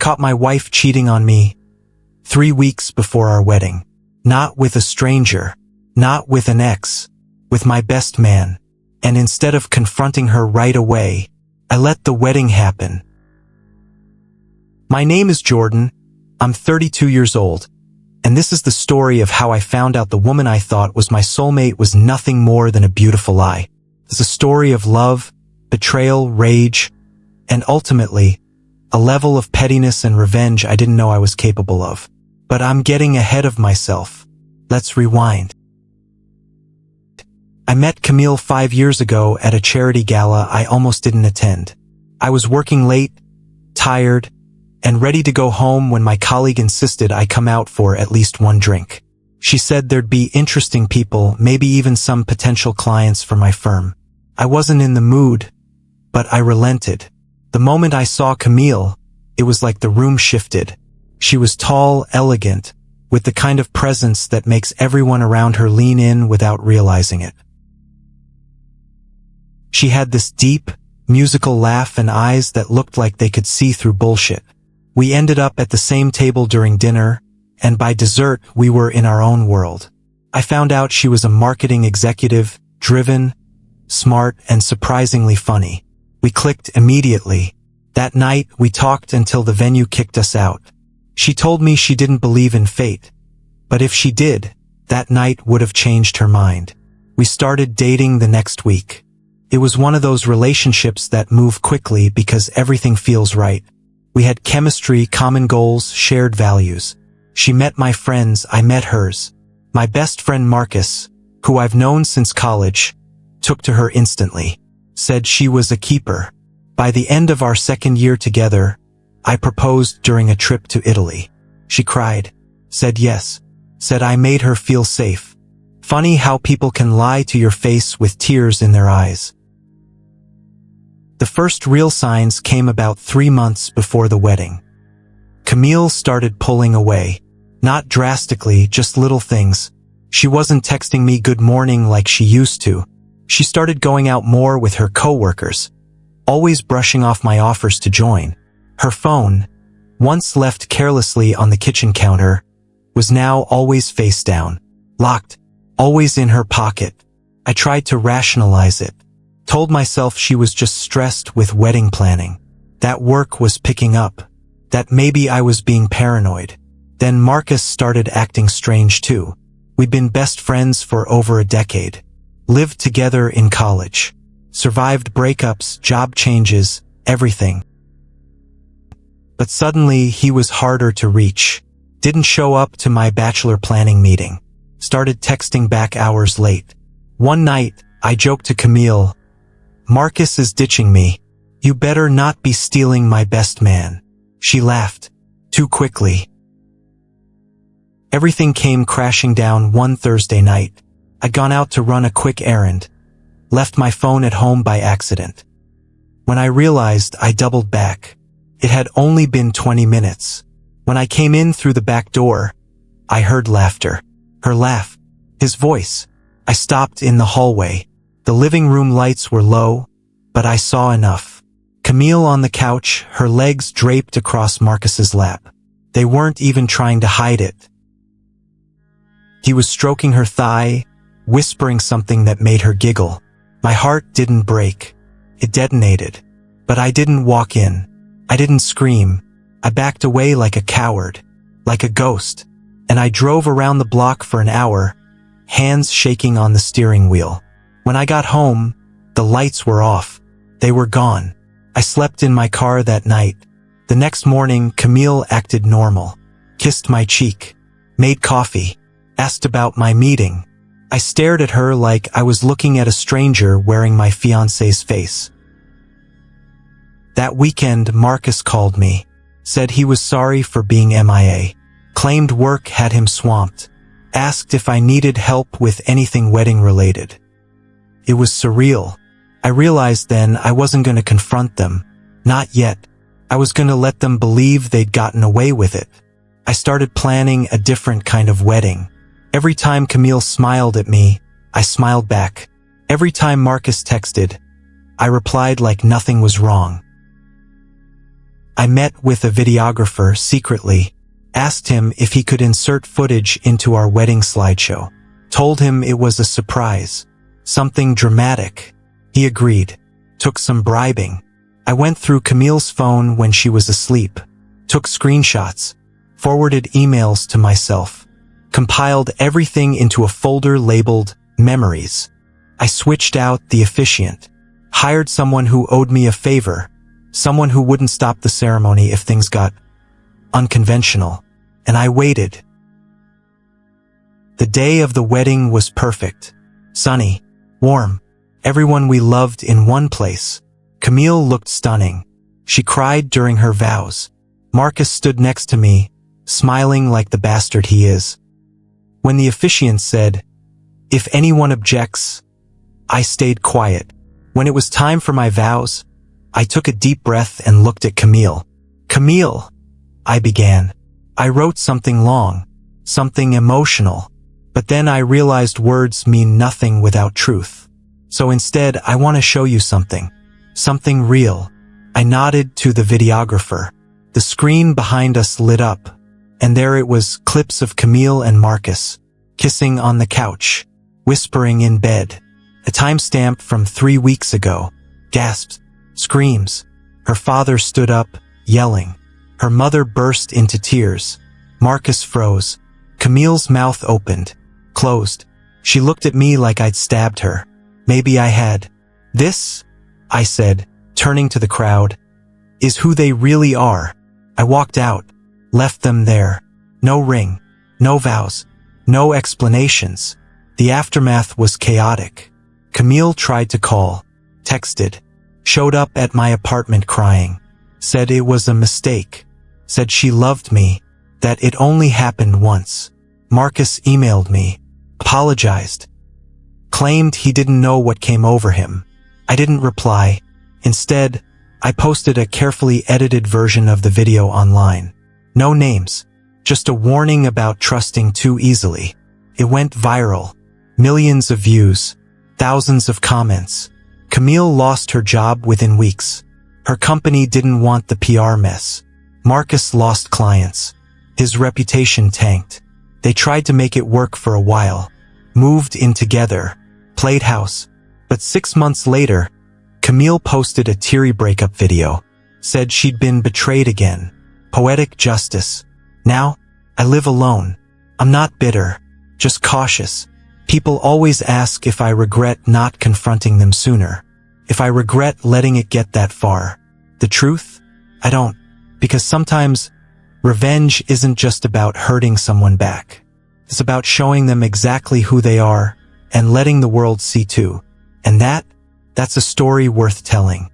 caught my wife cheating on me 3 weeks before our wedding. Not with a stranger, not with an ex, with my best man. And instead of confronting her right away, I let the wedding happen. My name is Jordan. I'm 32 years old. And this is the story of how I found out the woman I thought was my soulmate was nothing more than a beautiful lie. It's a story of love, betrayal, rage, and ultimately, a level of pettiness and revenge I didn't know I was capable of. But I'm getting ahead of myself. Let's rewind. I met Camille 5 years ago at a charity gala I almost didn't attend. I was working late, tired, and ready to go home when my colleague insisted I come out for at least one drink. She said there'd be interesting people, maybe even some potential clients for my firm. I wasn't in the mood, but I relented. The moment I saw Camille, it was like the room shifted. She was tall, elegant, with the kind of presence that makes everyone around her lean in without realizing it. She had this deep, musical laugh and eyes that looked like they could see through bullshit. We ended up at the same table during dinner, and by dessert we were in our own world. I found out she was a marketing executive, driven, smart, and surprisingly funny. We clicked immediately. That night, we talked until the venue kicked us out. She told me she didn't believe in fate, but if she did, that night would have changed her mind. We started dating the next week. It was one of those relationships that move quickly because everything feels right. We had chemistry, common goals, shared values. She met my friends, I met hers. My best friend Marcus, who I've known since college, took to her instantly. Said she was a keeper. By the end of our second year together, I proposed during a trip to Italy. She cried, said yes, said I made her feel safe. Funny how people can lie to your face with tears in their eyes. The first real signs came about 3 months before the wedding. Camille started pulling away. Not drastically, just little things. She wasn't texting me good morning like she used to. She started going out more with her coworkers, always brushing off my offers to join. Her phone, once left carelessly on the kitchen counter, was now always face down, locked, always in her pocket. I tried to rationalize it, told myself she was just stressed with wedding planning, that work was picking up, that maybe I was being paranoid. Then Marcus started acting strange too. We'd been best friends for over a decade. Lived together in college. Survived breakups, job changes, everything. But suddenly he was harder to reach. Didn't show up to my bachelor planning meeting. Started texting back hours late. One night, I joked to Camille, "Marcus is ditching me. You better not be stealing my best man." She laughed. Too quickly. Everything came crashing down one Thursday night. I'd gone out to run a quick errand. Left my phone at home by accident. When I realized, I doubled back. It had only been 20 minutes. When I came in through the back door, I heard laughter. Her laugh. His voice. I stopped in the hallway. The living room lights were low, but I saw enough. Camille on the couch, her legs draped across Marcus's lap. They weren't even trying to hide it. He was stroking her thigh, whispering something that made her giggle. My heart didn't break. It detonated. But I didn't walk in. I didn't scream. I backed away like a coward, like a ghost, and I drove around the block for an hour, hands shaking on the steering wheel. When I got home, the lights were off. They were gone. I slept in my car that night. The next morning, Camille acted normal, kissed my cheek, made coffee, asked about my meeting. I stared at her like I was looking at a stranger wearing my fiancé's face. That weekend, Marcus called me, said he was sorry for being MIA, claimed work had him swamped, asked if I needed help with anything wedding related. It was surreal. I realized then I wasn't going to confront them. Not yet. I was going to let them believe they'd gotten away with it. I started planning a different kind of wedding. Every time Camille smiled at me, I smiled back. Every time Marcus texted, I replied like nothing was wrong. I met with a videographer secretly, asked him if he could insert footage into our wedding slideshow, told him it was a surprise, something dramatic. He agreed, took some bribing. I went through Camille's phone when she was asleep, took screenshots, forwarded emails to myself, compiled everything into a folder labeled Memories. I switched out the officiant, hired someone who owed me a favor, someone who wouldn't stop the ceremony if things got unconventional, and I waited. The day of the wedding was perfect. Sunny, warm, everyone we loved in one place. Camille looked stunning. She cried during her vows. Marcus stood next to me, smiling like the bastard he is. When the officiant said, "If anyone objects," I stayed quiet. When it was time for my vows, I took a deep breath and looked at Camille. "Camille," I began. I wrote something long, something emotional, but then I realized words mean nothing without truth. So instead, I want to show you something. Something real. I nodded to the videographer. The screen behind us lit up, and there it was, clips of Camille and Marcus, kissing on the couch, whispering in bed. A timestamp from 3 weeks ago. Gasps, screams. Her father stood up, yelling. Her mother burst into tears. Marcus froze. Camille's mouth opened, closed. She looked at me like I'd stabbed her. Maybe I had. "This," I said, turning to the crowd, "is who they really are." I walked out, left them there. No ring, no vows, no explanations. The aftermath was chaotic. Camille tried to call, texted, showed up at my apartment crying, said it was a mistake, said she loved me, that it only happened once. Marcus emailed me, apologized, claimed he didn't know what came over him. I didn't reply. Instead, I posted a carefully edited version of the video online. No names, just a warning about trusting too easily. It went viral. Millions of views, thousands of comments. Camille lost her job within weeks. Her company didn't want the PR mess. Marcus lost clients. His reputation tanked. They tried to make it work for a while. Moved in together. Played house. But 6 months later, Camille posted a teary breakup video. Said she'd been betrayed again. Poetic justice. Now, I live alone. I'm not bitter, just cautious. People always ask if I regret not confronting them sooner. If I regret letting it get that far. The truth? I don't. Because sometimes, revenge isn't just about hurting someone back. It's about showing them exactly who they are, and letting the world see too. And that's a story worth telling.